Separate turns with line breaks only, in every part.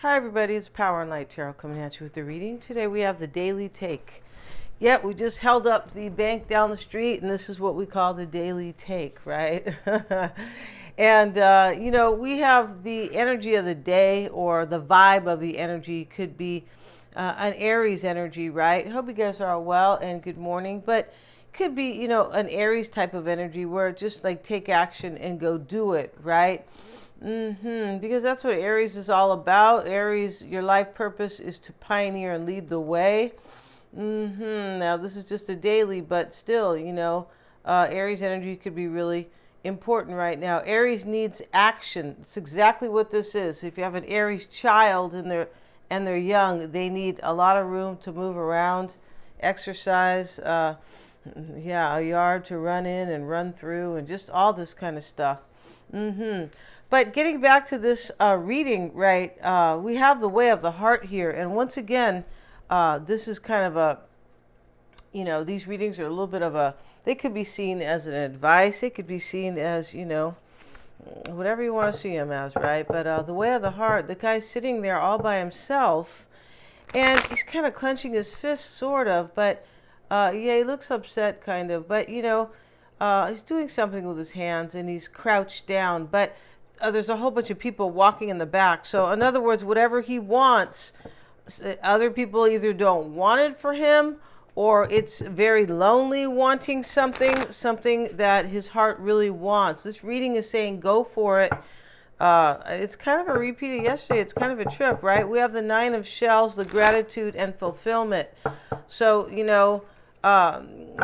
Hi everybody, it's Power and Light Tarot coming at you with the reading. Today we have the daily take. Yep, we just held up the bank down the street and this is what we call the daily take, right? And, we have the energy of the day, or the vibe of the energy could be an Aries energy, right? Hope you guys are all well and good morning. But could be, an Aries type of energy where just like take action and go do it, right? Because that's what Aries is all about. Aries, your life purpose is to pioneer and lead the way. Now, this is just a daily, but still, Aries energy could be really important right now. Aries needs action. It's exactly what this is. If you have an Aries child and they're young, they need a lot of room to move around, exercise, a yard to run in and run through, and just all this kind of stuff. But getting back to this reading, right, we have the way of the heart here. And once again, this is kind of these readings are a little bit of they could be seen as an advice. They could be seen as, whatever you want to see them as, right? But the way of the heart, the guy's sitting there all by himself, and he's kind of clenching his fist, sort of. But, he looks upset, kind of. But, he's doing something with his hands, and he's crouched down. But there's a whole bunch of people walking in the back. So in other words, whatever he wants, other people either don't want it for him, or it's very lonely wanting something that his heart really wants. This reading is saying go for it. It's kind of a repeat of yesterday. It's kind of a trip, right? We have the Nine of Shells, the gratitude and fulfillment. So,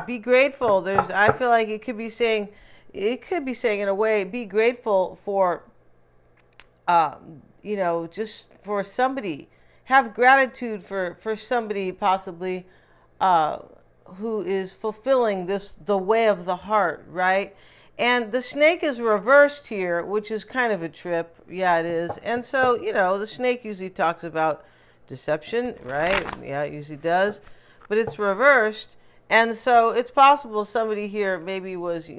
be grateful. I feel like it could be saying in a way, be grateful for, just for somebody. Have gratitude for somebody possibly who is fulfilling the way of the heart, right? And the snake is reversed here, which is kind of a trip. Yeah, it is. And so, the snake usually talks about deception, right? Yeah, it usually does. But it's reversed. And so it's possible somebody here maybe was,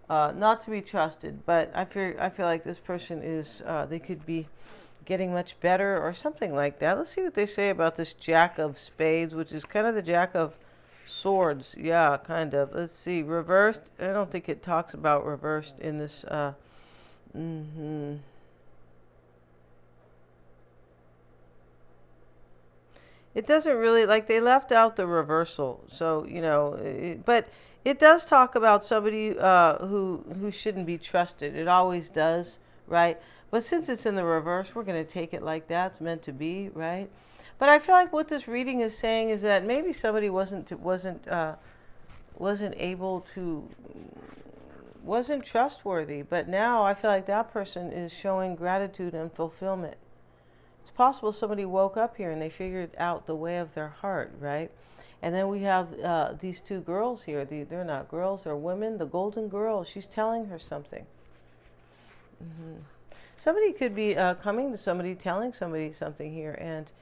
not to be trusted. But I feel like this person is, they could be getting much better or something like that. Let's see what they say about this Jack of Spades, which is kind of the Jack of Swords. Yeah, kind of. Let's see. Reversed. I don't think it talks about reversed in this. It doesn't really, like, they left out the reversal. So, but it does talk about somebody who shouldn't be trusted. It always does, right? But since it's in the reverse, we're going to take it like that. It's meant to be, right? But I feel like what this reading is saying is that maybe somebody wasn't trustworthy. But now I feel like that person is showing gratitude and fulfillment. It's possible somebody woke up here and they figured out the way of their heart, right? And then we have these two girls here. They're not girls, they're women. The golden girl, she's telling her something. Somebody could be coming to somebody, telling somebody something here, and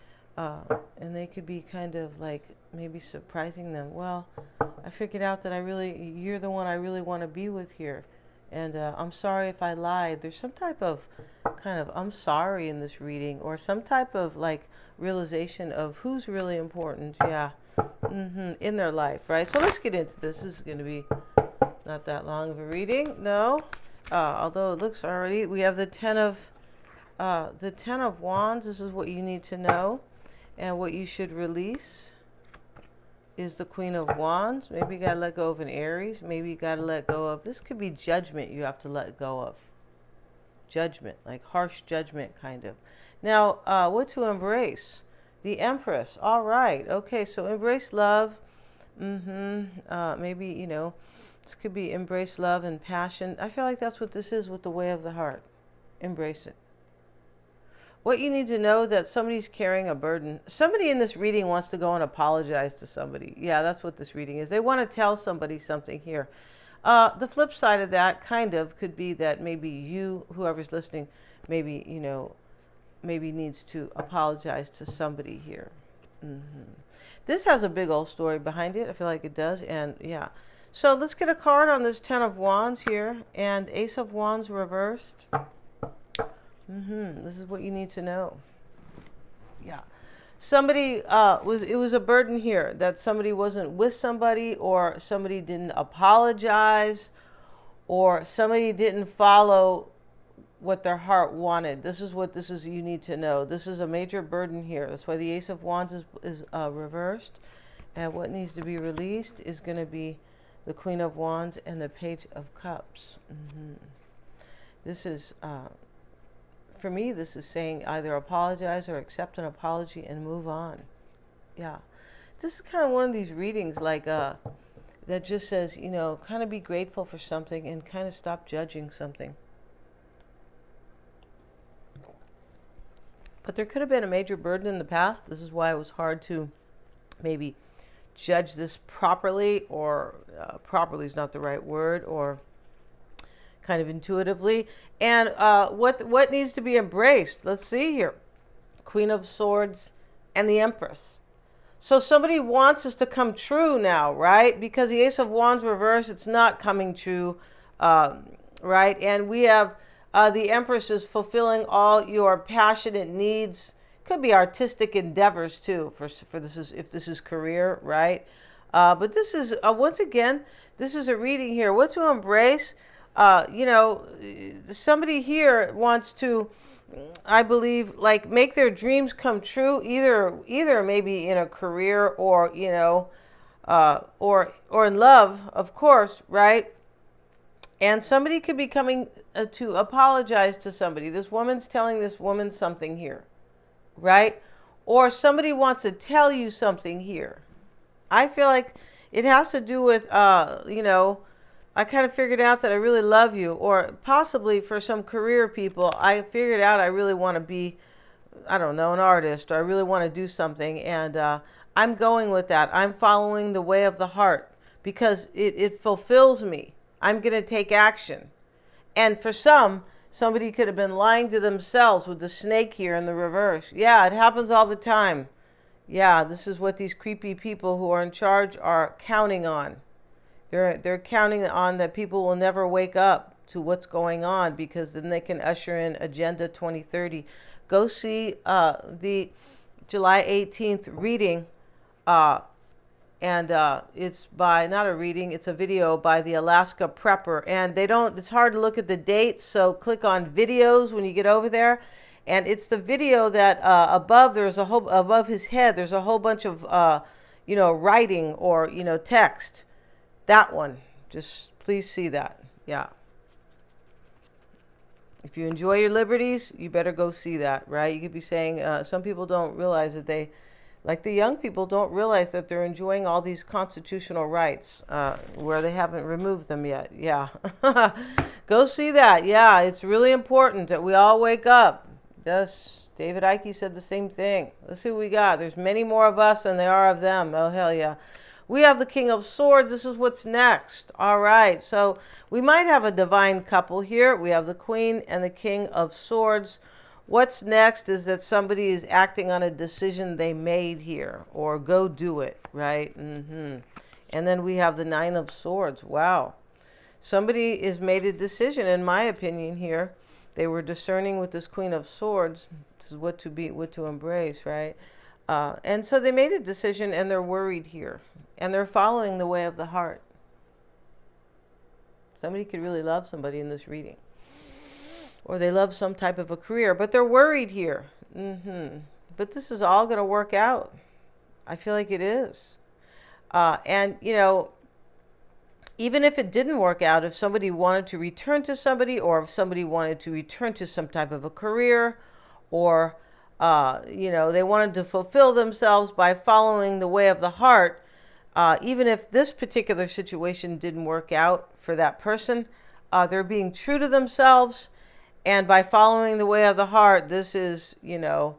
they could be kind of like maybe surprising them. Well, I figured out that you're the one I really want to be with here. And I'm sorry if I lied. There's some type of kind of I'm sorry in this reading, or some type of like realization of who's really important, in their life, right? So let's get into this. This is going to be not that long of a reading, no. Although it looks already, we have the Ten of Wands. This is what you need to know, and what you should release is the Queen of Wands. Maybe you got to let go of an Aries. Maybe you got to let go of, this could be judgment you have to let go of. Judgment, like harsh judgment, kind of. Now, what to embrace? The Empress. All right. Okay, so embrace love. Maybe, this could be embrace love and passion. I feel like that's what this is with the way of the heart. Embrace it. What you need to know, that somebody's carrying a burden. Somebody in this reading wants to go and apologize to somebody. Yeah, that's what this reading is. They want to tell somebody something here. The flip side of that kind of could be that maybe you, whoever's listening, maybe, maybe needs to apologize to somebody here. This has a big old story behind it. I feel like it does. And yeah. So let's get a card on this Ten of Wands here, and Ace of Wands reversed. This is what you need to know. Yeah. Somebody it was a burden here that somebody wasn't with somebody, or somebody didn't apologize, or somebody didn't follow what their heart wanted. This is what this is. You need to know. This is a major burden here. That's why the Ace of Wands is reversed. And what needs to be released is going to be the Queen of Wands and the Page of Cups. This is, for me, this is saying either apologize or accept an apology and move on. Yeah. This is kind of one of these readings like that just says, you know, kind of be grateful for something and kind of stop judging something. But there could have been a major burden in the past. This is why it was hard to maybe judge this properly, or properly is not the right word, or kind of intuitively. And what needs to be embraced? Let's see here. Queen of Swords and the Empress. So somebody wants this to come true now, right? Because the Ace of Wands reverse, it's not coming true, right? And we have the Empress is fulfilling all your passionate needs. Could be artistic endeavors too. For this is, if this is career, right? But this is once again, this is a reading here. What to embrace? You know, somebody here wants to, I believe, like make their dreams come true. Either maybe in a career, or you know, or in love, of course, right? And somebody could be coming to apologize to somebody. This woman's telling this woman something here, right? Or somebody wants to tell you something here. I feel like it has to do with, you know, I kind of figured out that I really love you. Or possibly for some career people, I figured out I really want to be, I don't know, an artist, or I really want to do something. And I'm going with that. I'm following the way of the heart because it fulfills me. I'm going to take action. And for somebody could have been lying to themselves with the snake here in the reverse. Yeah, it happens all the time. Yeah, this is what these creepy people who are in charge are counting on. They're counting on that people will never wake up to what's going on, because then they can usher in Agenda 2030. Go see the July 18th reading. And it's by, not a reading, it's a video by the Alaska Prepper. And it's hard to look at the dates, so click on videos when you get over there. And it's the video that above his head, there's a whole bunch of, you know, writing, or, you know, text. That one, just please see that. Yeah. If you enjoy your liberties, you better go see that, right? You could be saying, some people don't realize that like the young people don't realize that they're enjoying all these constitutional rights where they haven't removed them yet. Yeah. Go see that. Yeah, it's really important that we all wake up. Yes, David Icke said the same thing. Let's see what we got. There's many more of us than there are of them. Oh, hell yeah. We have the King of Swords. This is what's next. All right. So we might have a divine couple here. We have the Queen and the King of Swords. What's next is that somebody is acting on a decision they made here, or go do it, right? And then we have the Nine of Swords. Wow. Somebody has made a decision, in my opinion here. They were discerning with this Queen of Swords. This is what to embrace, right? And so they made a decision, and they're worried here. And they're following the way of the heart. Somebody could really love somebody in this reading. Or they love some type of a career, but they're worried here. But this is all going to work out. I feel like it is. And, you know, even if it didn't work out, if somebody wanted to return to somebody, or if somebody wanted to return to some type of a career, or, you know, they wanted to fulfill themselves by following the way of the heart, even if this particular situation didn't work out for that person, they're being true to themselves. And by following the way of the heart, this is, you know,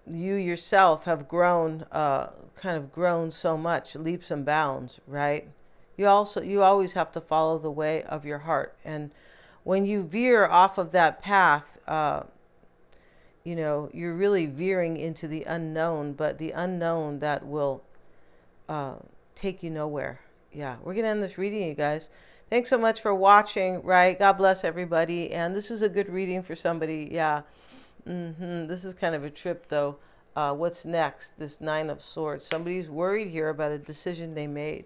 you yourself have grown, kind of grown so much, leaps and bounds, right? You always have to follow the way of your heart. And when you veer off of that path, you know, you're really veering into the unknown, but the unknown that will take you nowhere. Yeah, we're going to end this reading, you guys. Thanks so much for watching, right? God bless everybody. And this is a good reading for somebody. Yeah. This is kind of a trip, though. What's next? This Nine of Swords. Somebody's worried here about a decision they made.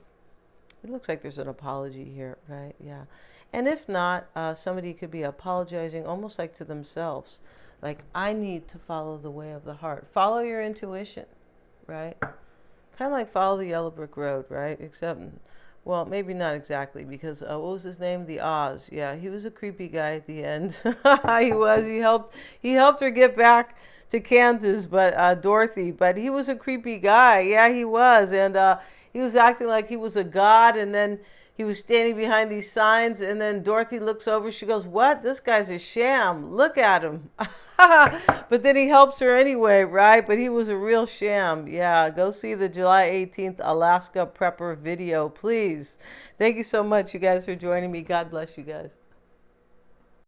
It looks like there's an apology here, right? Yeah. And if not, somebody could be apologizing almost like to themselves. Like, I need to follow the way of the heart. Follow your intuition, right? Kind of like follow the yellow brick road, right? Except, well, maybe not exactly, because what was his name? The Oz. Yeah, he was a creepy guy at the end. He was. He helped her get back to Kansas, but Dorothy. But he was a creepy guy. Yeah, he was, and he was acting like he was a god, and then he was standing behind these signs, and then Dorothy looks over. She goes, "What? This guy's a sham. Look at him." But then he helps her anyway, right? But he was a real sham. Yeah, go see the July 18th Alaska Prepper video, please. Thank you so much, you guys, for joining me. God bless you guys.